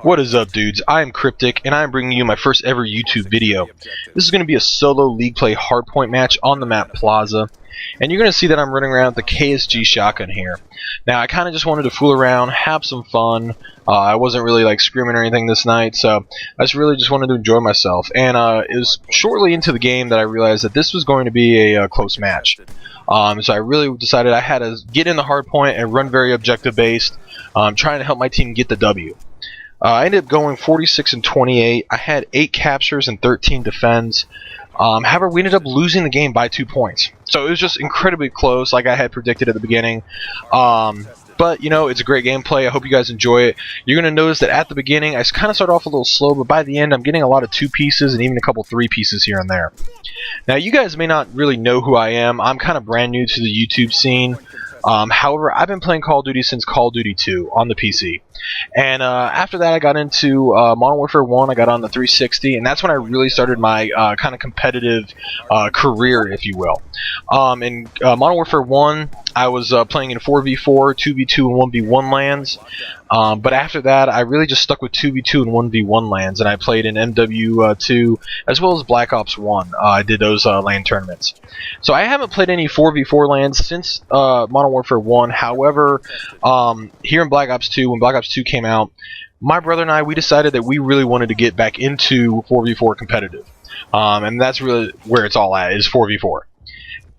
What is up, dudes? I am Cryptic, and I am bringing you my first ever YouTube video. This is going to be a solo league play hardpoint match on the map Plaza, and you're going to see that I'm running around with the KSG shotgun here. Now, I kind of just wanted to fool around, have some fun. I wasn't really like screaming or anything this night, so I just wanted to enjoy myself. And it was shortly into the game that I realized that this was going to be a close match. So I really decided I had to get in the hardpoint and run very objective based, trying to help my team get the W. I ended up going 46 and 28. I had 8 captures and 13 defends. However, we ended up losing the game by 2 points. So it was just incredibly close, like I had predicted at the beginning. But, you know, it's a great gameplay. I hope you guys enjoy it. You're going to notice that at the beginning, I kind of started off a little slow, but by the end, I'm getting a lot of 2 pieces and even a couple 3 pieces here and there. Now, you guys may not really know who I am. I'm kind of brand new to the YouTube scene. However, I've been playing Call of Duty since Call of Duty 2 on the PC. And after that, I got into Modern Warfare 1. I got on the 360, and that's when I really started my kind of competitive career, if you will. In Modern Warfare 1, I was playing in 4v4, 2v2, and 1v1 lands. But after that, I really just stuck with 2v2 and 1v1 lands, and I played in MW2 as well as Black Ops 1. I did those LAN tournaments. So I haven't played any 4v4 lands since Modern Warfare 1. However, here in Black Ops 2, when Black Ops 2 came out, my brother and I, we decided that we really wanted to get back into 4v4 competitive. And that's really where it's all at, is 4v4.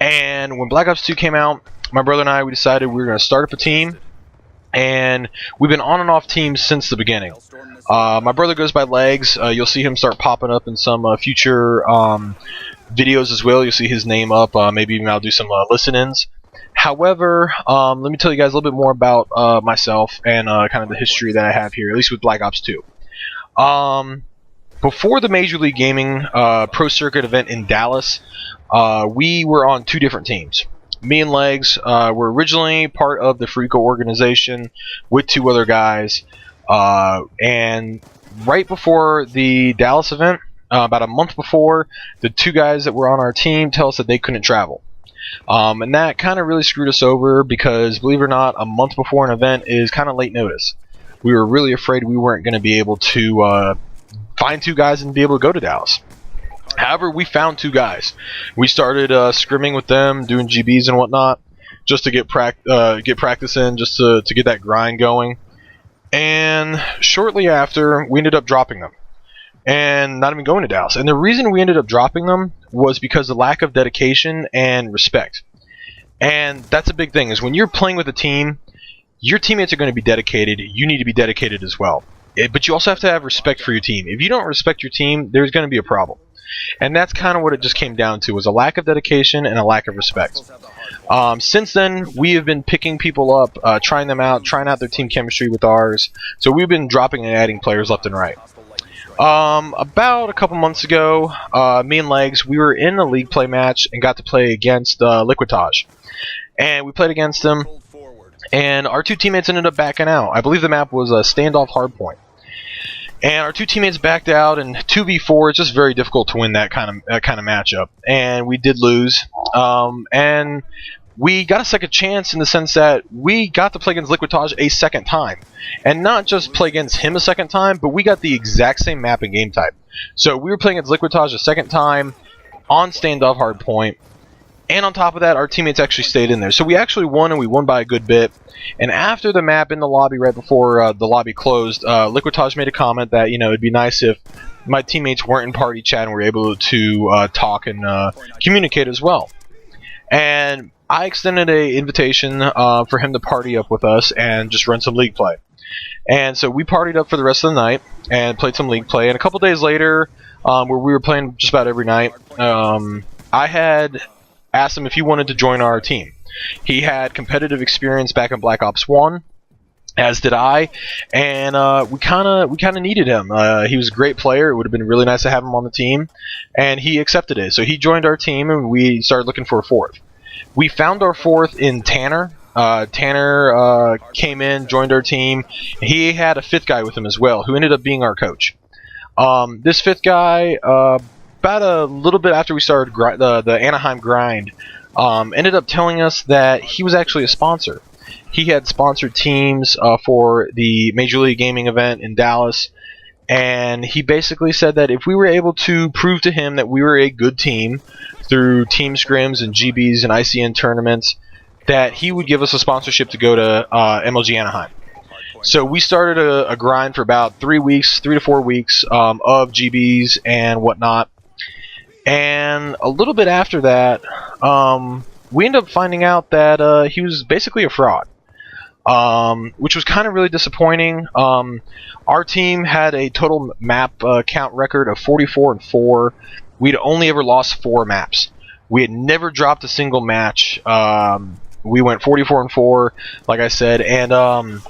And when Black Ops 2 came out, my brother and I, we decided we were going to start up a team. And we've been on and off teams since the beginning. My brother goes by Legs. You'll see him start popping up in some future videos as well. You'll see his name up. Maybe even I'll do some listen-ins. However, let me tell you guys a little bit more about myself and kind of the history that I have here, at least with Black Ops 2. Before the Major League Gaming Pro Circuit event in Dallas, we were on 2 different teams. Me and Legs were originally part of the Freako organization with 2 other guys. And right before the Dallas event, about a month before, the 2 guys that were on our team tell us that they couldn't travel. And that kind of really screwed us over because, believe it or not, a month before an event is kind of late notice. We were really afraid we weren't going to be able to find 2 guys and be able to go to Dallas. However, we found 2 guys. We started scrimming with them, doing GBs and whatnot, just to get practice in, just to get that grind going. And shortly after, we ended up dropping them and not even going to Dallas. And the reason we ended up dropping them was because of the lack of dedication and respect. And that's a big thing, is when you're playing with a team, your teammates are going to be dedicated. You need to be dedicated as well. But you also have to have respect for your team. If you don't respect your team, there's going to be a problem. And that's kind of what it just came down to, was a lack of dedication and a lack of respect. Since then, we have been picking people up, trying them out, trying out their team chemistry with ours. So we've been dropping and adding players left and right. About a couple months ago, me and Legs, we were in a league play match and got to play against Liquitage. And we played against them, and our 2 teammates ended up backing out. I believe the map was a standoff hardpoint. And our 2 teammates backed out, and 2v4, it's just very difficult to win that kind of matchup. And we did lose. And we got a second chance in the sense that we got to play against Liquitage a second time. And not just play against him a second time, but we got the exact same map and game type. So we were playing against Liquitage a second time on standoff hardpoint. And on top of that, our teammates actually stayed in there. So we actually won, and we won by a good bit. And after the map in the lobby, right before the lobby closed, Liquitage made a comment that, you know, it'd be nice if my teammates weren't in party chat and were able to talk and communicate as well. And I extended an invitation for him to party up with us and just run some league play. And so we partied up for the rest of the night and played some league play. And a couple days later, where we were playing just about every night, I had asked him if he wanted to join our team. He had competitive experience back in Black Ops 1, as did I, and we kind of needed him. He was a great player. It would have been really nice to have him on the team, and he accepted it. So he joined our team, and we started looking for a 4th. We found our 4th in Tanner. Tanner came in, joined our team. He had a 5th guy with him as well, who ended up being our coach. This 5th guy, about a little bit after we started the Anaheim grind, ended up telling us that he was actually a sponsor. he had sponsored teams for the Major League Gaming event in Dallas, and he basically said that if we were able to prove to him that we were a good team through team scrims and GBs and ICN tournaments, that he would give us a sponsorship to go to MLG Anaheim. So we started a grind for about 3 to 4 weeks of GBs and whatnot. And a little bit after that, we ended up finding out that he was basically a fraud, which was kind of really disappointing. Our team had a total map count record of 44-4. We'd only ever lost 4 maps. We had never dropped a single match. We went 44-4, like I said, and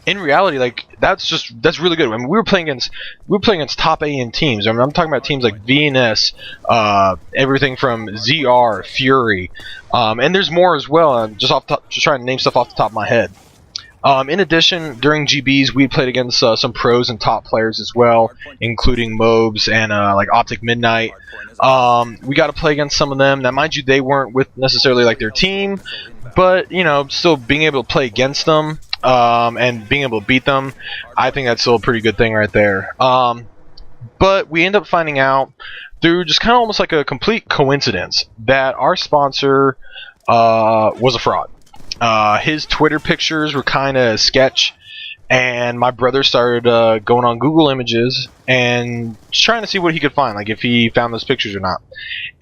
in reality, like that's really good. I mean, we were playing against top AN teams. I mean, I'm talking about teams like VNS, everything from ZR, Fury, and there's more as well. I'm just trying to name stuff off the top of my head. In addition, during GBs, we played against some pros and top players as well, including Mobes and like Optic Midnight. We got to play against some of them. Now, mind you, they weren't with necessarily like their team, but you know, still being able to play against them and being able to beat them, I think that's still a pretty good thing right there. But we end up finding out through just kind of almost like a complete coincidence that our sponsor was a fraud. His Twitter pictures were kind of sketch, and my brother started going on Google Images and trying to see what he could find, like if he found those pictures or not.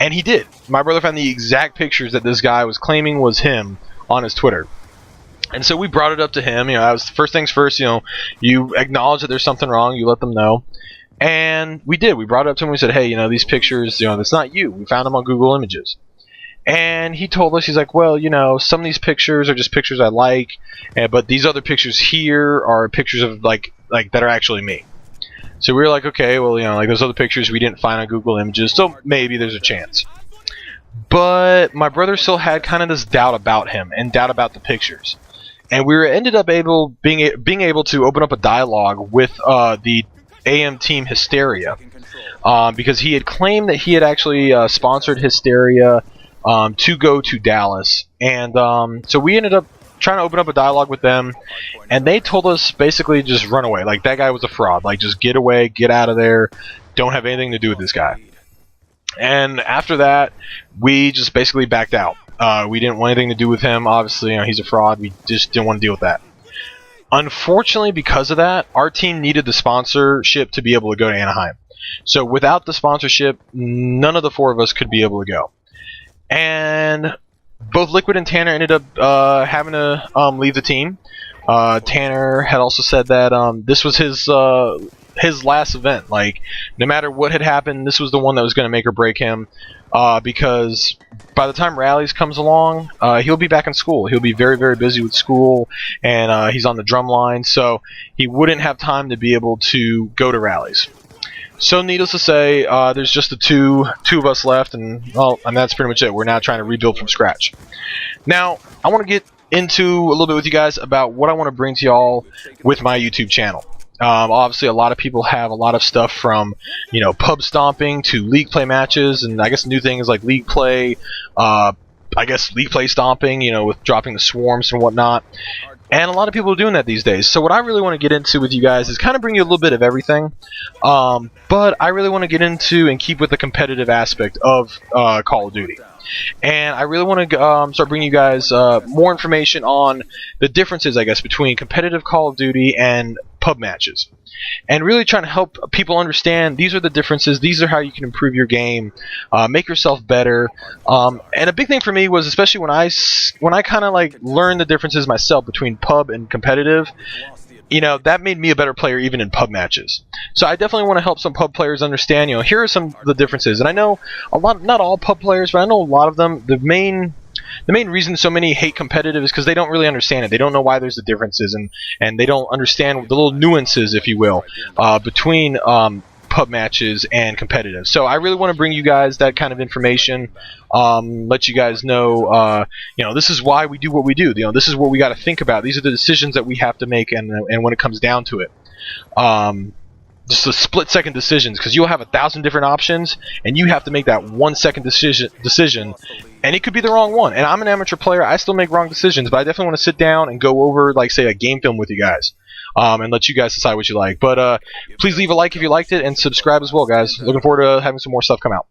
And he did. My brother found the exact pictures that this guy was claiming was him on his Twitter. And so we brought it up to him. You know, that was first things first. You know, you acknowledge that there's something wrong. You let them know. And we did. We brought it up to him. We said, hey, you know, these pictures, you know, that's not you. We found them on Google Images. And he told us, he's like, well, you know, some of these pictures are just pictures I like, but these other pictures here are pictures of like that are actually me. So we were like, okay, well, you know, like those other pictures we didn't find on Google Images, so maybe there's a chance. But my brother still had kind of this doubt about him and doubt about the pictures. And we ended up being able to open up a dialogue with the AM team Hysteria, because he had claimed that he had actually sponsored Hysteria to go to Dallas, and so we ended up trying to open up a dialogue with them, and they told us basically just run away, like that guy was a fraud, like just get away, get out of there, don't have anything to do with this guy. And after that, we just basically backed out. We didn't want anything to do with him. Obviously, you know, he's a fraud. We just didn't want to deal with that. Unfortunately, because of that, our team needed the sponsorship to be able to go to Anaheim. So without the sponsorship, none of the 4 of us could be able to go. And both Liquid and Tanner ended up having to leave the team. Tanner had also said that this was his last event. Like, no matter what had happened, this was the one that was going to make or break him. Because by the time Rallies comes along, he'll be back in school. He'll be very, very busy with school, and he's on the drum line, so he wouldn't have time to be able to go to Rallies. So needless to say, there's just the two of us left, and well, and that's pretty much it. We're now trying to rebuild from scratch. Now, I want to get into a little bit with you guys about what I want to bring to y'all with my YouTube channel. Obviously, a lot of people have a lot of stuff from, you know, pub stomping to league play matches, and I guess new things like league play, league play stomping, you know, with dropping the swarms and whatnot. And a lot of people are doing that these days. So what I really want to get into with you guys is kind of bring you a little bit of everything. But I really want to get into and keep with the competitive aspect of Call of Duty. And I really want to start bringing you guys more information on the differences, I guess, between competitive Call of Duty and pub matches. And really trying to help people understand these are the differences, these are how you can improve your game, make yourself better. And a big thing for me was, especially when I kind of like learned the differences myself between pub and competitive, you know, that made me a better player even in pub matches. So I definitely want to help some pub players understand, you know, here are some of the differences. And I know not all pub players, but I know a lot of them, the main reason so many hate competitive is because they don't really understand it. They don't know why there's the differences, and they don't understand the little nuances, if you will, between pub matches and competitive. So I really want to bring you guys that kind of information, let you guys know, you know, this is why we do what we do. You know, this is what we got to think about. These are the decisions that we have to make, and when it comes down to it. just the split-second decisions, because you'll have 1,000 different options, and you have to make that 1-second decision, and it could be the wrong one. And I'm an amateur player; I still make wrong decisions, but I definitely want to sit down and go over, like, say, a game film with you guys, and let you guys decide what you like. But please leave a like if you liked it, and subscribe as well, guys. Looking forward to having some more stuff come out.